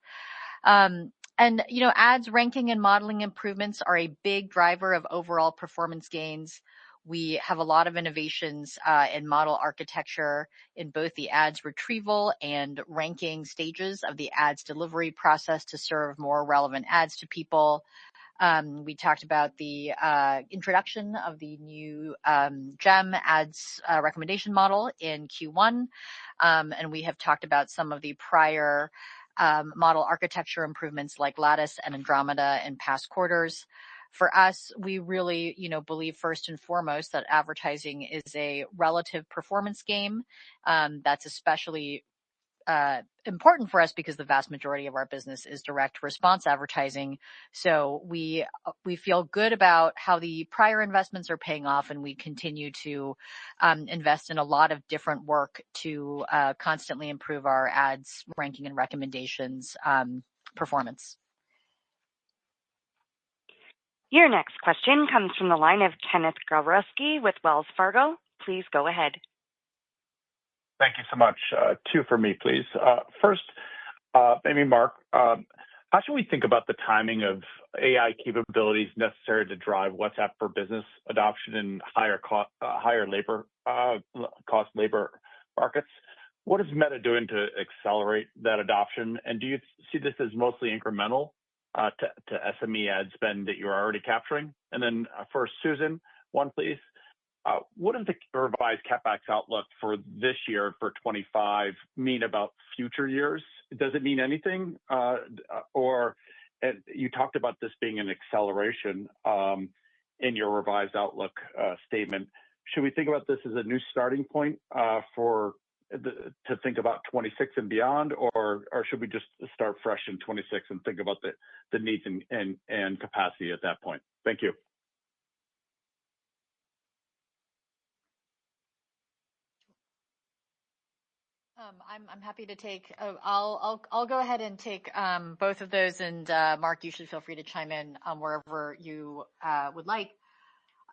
And, ads ranking and modeling improvements are a big driver of overall performance gains. We have a lot of innovations in model architecture in both the ads retrieval and ranking stages of the ads delivery process to serve more relevant ads to people. We talked about the introduction of the new GEM ads recommendation model in Q1, and we have talked about some of the prior model architecture improvements like Lattice and Andromeda in past quarters. For us, we really, believe first and foremost that advertising is a relative performance game. That's especially important for us because the vast majority of our business is direct response advertising. So we feel good about how the prior investments are paying off, and we continue to invest in a lot of different work to constantly improve our ads ranking and recommendations performance. Your next question comes from the line of Kenneth Gawrowski with Wells Fargo. Please go ahead. Thank you so much. Two for me, please. First, maybe Mark, how should we think about the timing of AI capabilities necessary to drive WhatsApp for Business adoption in higher labor cost labor markets? What is Meta doing to accelerate that adoption? And do you see this as mostly incremental to SME ad spend that you're already capturing? And then for Susan, one please. What does the revised CapEx outlook for this year for 25 mean about future years? Does it mean anything? Or you talked about this being an acceleration in your revised outlook statement. Should we think about this as a new starting point to think about 26 and beyond, or should we just start fresh in 26 and think about the needs and capacity at that point? Thank you. I'm happy to take. I'll go ahead and take both of those, and Mark, you should feel free to chime in wherever you would like.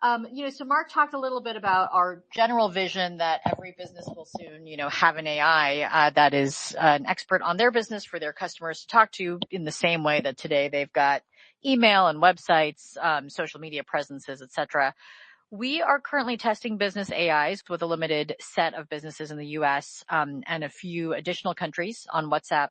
So Mark talked a little bit about our general vision that every business will soon, have an AI that is an expert on their business for their customers to talk to, in the same way that today they've got email and websites, social media presences, etc. We are currently testing business AIs with a limited set of businesses in the U.S. And a few additional countries on WhatsApp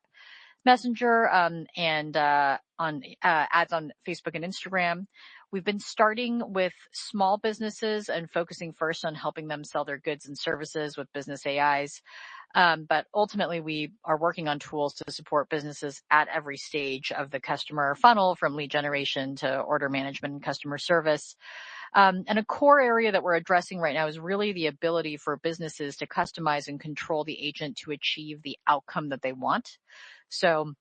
Messenger and on ads on Facebook and Instagram. We've been starting with small businesses and focusing first on helping them sell their goods and services with business AIs. But ultimately, we are working on tools to support businesses at every stage of the customer funnel, from lead generation to order management and customer service. And a core area that we're addressing right now is really the ability for businesses to customize and control the agent to achieve the outcome that they want. So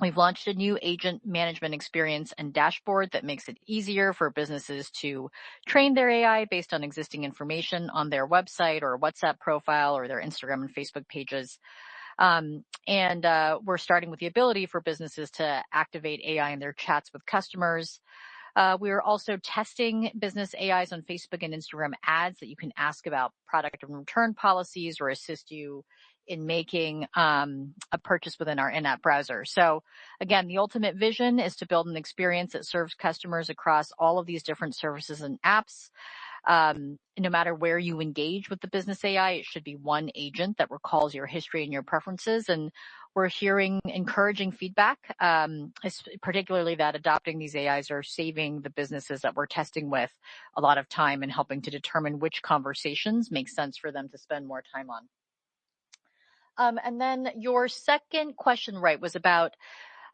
we've launched a new agent management experience and dashboard that makes it easier for businesses to train their AI based on existing information on their website or WhatsApp profile or their Instagram and Facebook pages. And we're starting with the ability for businesses to activate AI in their chats with customers. We are also testing business AIs on Facebook and Instagram ads that you can ask about product and return policies or assist you in making a purchase within our in-app browser. So again, the ultimate vision is to build an experience that serves customers across all of these different services and apps. No matter where you engage with the business AI, it should be one agent that recalls your history and your preferences. And we're hearing encouraging feedback, particularly that adopting these AIs are saving the businesses that we're testing with a lot of time and helping to determine which conversations make sense for them to spend more time on. And then your second question, right, was about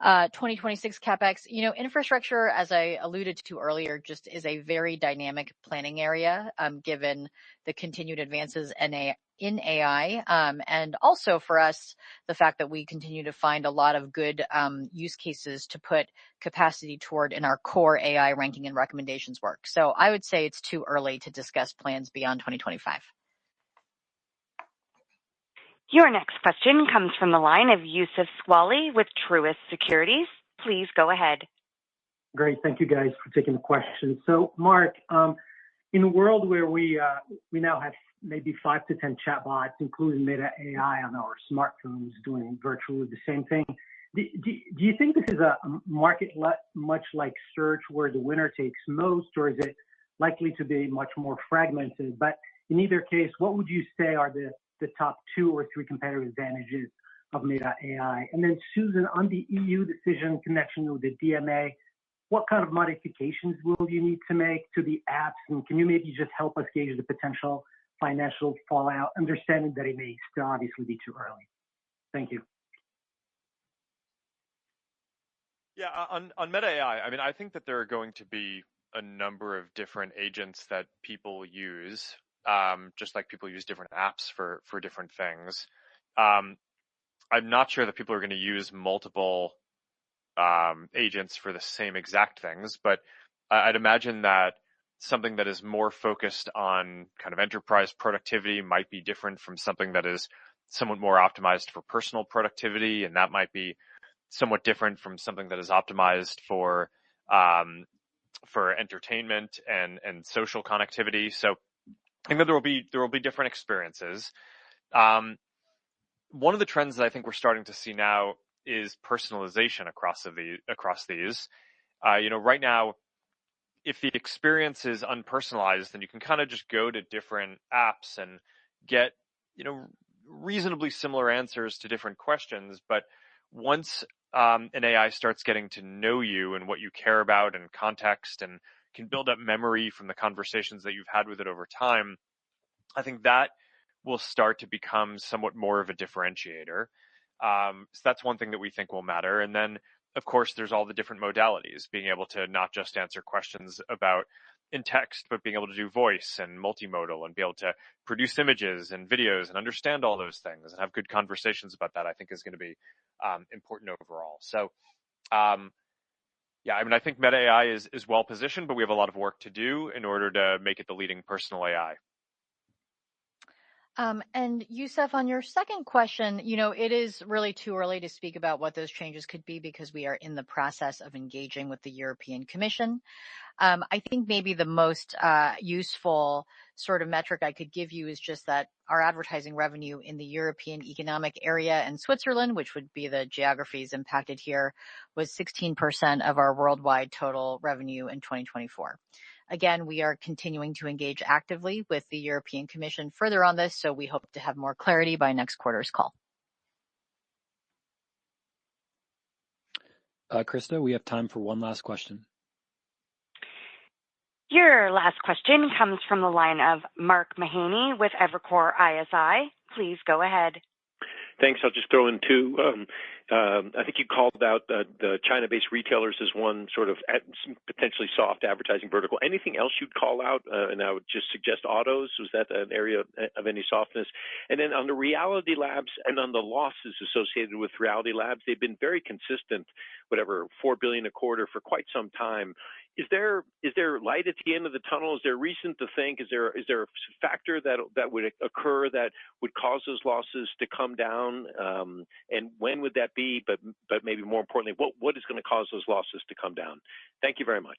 2026 CapEx. Infrastructure, as I alluded to earlier, just is a very dynamic planning area, given the continued advances in AI. And also for us, the fact that we continue to find a lot of good use cases to put capacity toward in our core AI ranking and recommendations work. So I would say it's too early to discuss plans beyond 2025. Your next question comes from the line of Youssef Squali with Truist Securities. Please go ahead. Great. Thank you, guys, for taking the question. So, Mark, in a world where we now have maybe 5 to 10 chatbots, including Meta AI on our smartphones, doing virtually the same thing, Do you think this is a market much like search where the winner takes most, or is it likely to be much more fragmented? But in either case, what would you say are the top 2 or 3 competitive advantages of Meta AI? And then Susan, on the EU decision in connection with the DMA, what kind of modifications will you need to make to the apps? And can you maybe just help us gauge the potential financial fallout, understanding that it may still obviously be too early? Thank you. Yeah, on Meta AI, I mean, I think that there are going to be a number of different agents that people use, just like people use different apps for different things. I'm not sure that people are going to use multiple agents for the same exact things, but I'd imagine that something that is more focused on kind of enterprise productivity might be different from something that is somewhat more optimized for personal productivity, and that might be somewhat different from something that is optimized for entertainment and social connectivity. So I think that there will be different experiences. One of the trends that I think we're starting to see now is personalization across these. Right now, if the experience is unpersonalized, then you can kind of just go to different apps and get, reasonably similar answers to different questions. But once an AI starts getting to know you and what you care about and context, and can build up memory from the conversations that you've had with it over time, I think that will start to become somewhat more of a differentiator. So that's one thing that we think will matter. And then, of course, there's all the different modalities, being able to not just answer questions about in text, but being able to do voice and multimodal and be able to produce images and videos and understand all those things and have good conversations about that, I think is going to be important overall. So, I think Meta AI is well positioned, but we have a lot of work to do in order to make it the leading personal AI. And Youssef, on your second question, it is really too early to speak about what those changes could be because we are in the process of engaging with the European Commission. I think maybe the most useful sort of metric I could give you is just that our advertising revenue in the European Economic Area and Switzerland, which would be the geographies impacted here, was 16% of our worldwide total revenue in 2024. Again, we are continuing to engage actively with the European Commission further on this, so we hope to have more clarity by next quarter's call. Krista, we have time for one last question. Your last question comes from the line of Mark Mahaney with Evercore ISI. Please go ahead. Thanks. I'll just throw in 2. I think you called out the China-based retailers as one sort of potentially soft advertising vertical. Anything else you'd call out? And I would just suggest autos. Was that an area of any softness? And then on the Reality Labs and on the losses associated with Reality Labs, they've been very consistent, $4 billion a quarter for quite some time. Is there light at the end of the tunnel? Is there reason to think? Is there a factor that would occur that would cause those losses to come down? And when would that be? But maybe more importantly, what is going to cause those losses to come down? Thank you very much.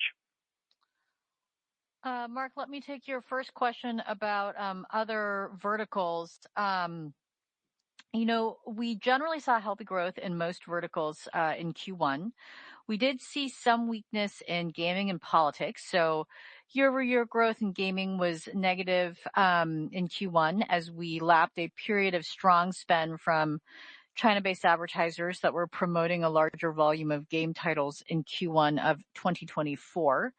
Mark, let me take your first question about other verticals. We generally saw healthy growth in most verticals in Q1. We did see some weakness in gaming and politics. So year-over-year growth in gaming was negative in Q1 as we lapped a period of strong spend from China-based advertisers that were promoting a larger volume of game titles in Q1 of 2024.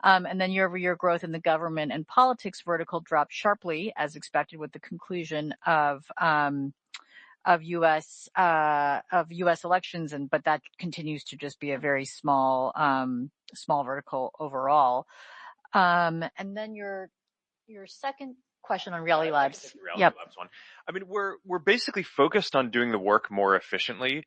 And then year-over-year growth in the government and politics vertical dropped sharply, as expected, with the conclusion of U.S. elections, but that continues to just be a very small vertical overall. And then your second question on Reality Labs. Labs one. I mean, we're basically focused on doing the work more efficiently,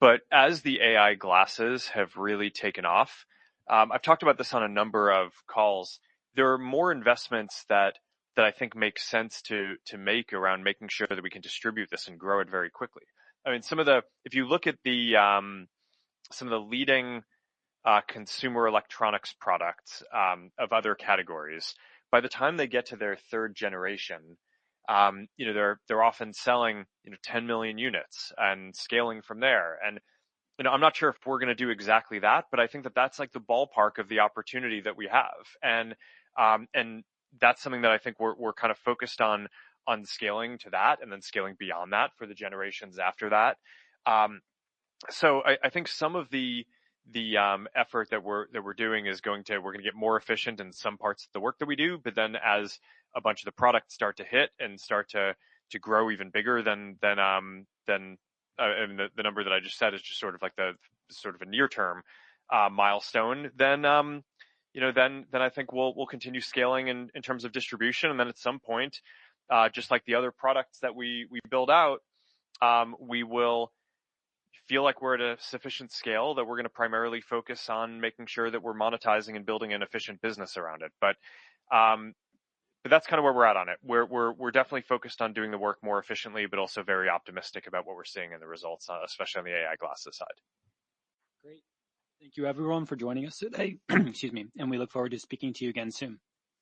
but as the AI glasses have really taken off, I've talked about this on a number of calls. There are more investments that I think makes sense to make around making sure that we can distribute this and grow it very quickly. I mean, if you look at some of the leading consumer electronics products of other categories, by the time they get to their 3rd generation, they're often selling 10 million units and scaling from there. And I'm not sure if we're going to do exactly that, but I think that that's like the ballpark of the opportunity that we have, and that's something that I think we're kind of focused on scaling to that, and then scaling beyond that for the generations after that. So I think some of the effort that we're doing is we're going to get more efficient in some parts of the work that we do, but then as a bunch of the products start to hit and start to grow even bigger than and the number that I just said is just sort of like the sort of a near term milestone, then then I think we'll continue scaling in terms of distribution, and then at some point, just like the other products that we build out, we will feel like we're at a sufficient scale that we're going to primarily focus on making sure that we're monetizing and building an efficient business around it. But that's kind of where we're at on it. We're definitely focused on doing the work more efficiently, but also very optimistic about what we're seeing in the results, especially on the AI glasses side. Great. Thank you everyone for joining us today. Excuse me. And we look forward to speaking to you again soon.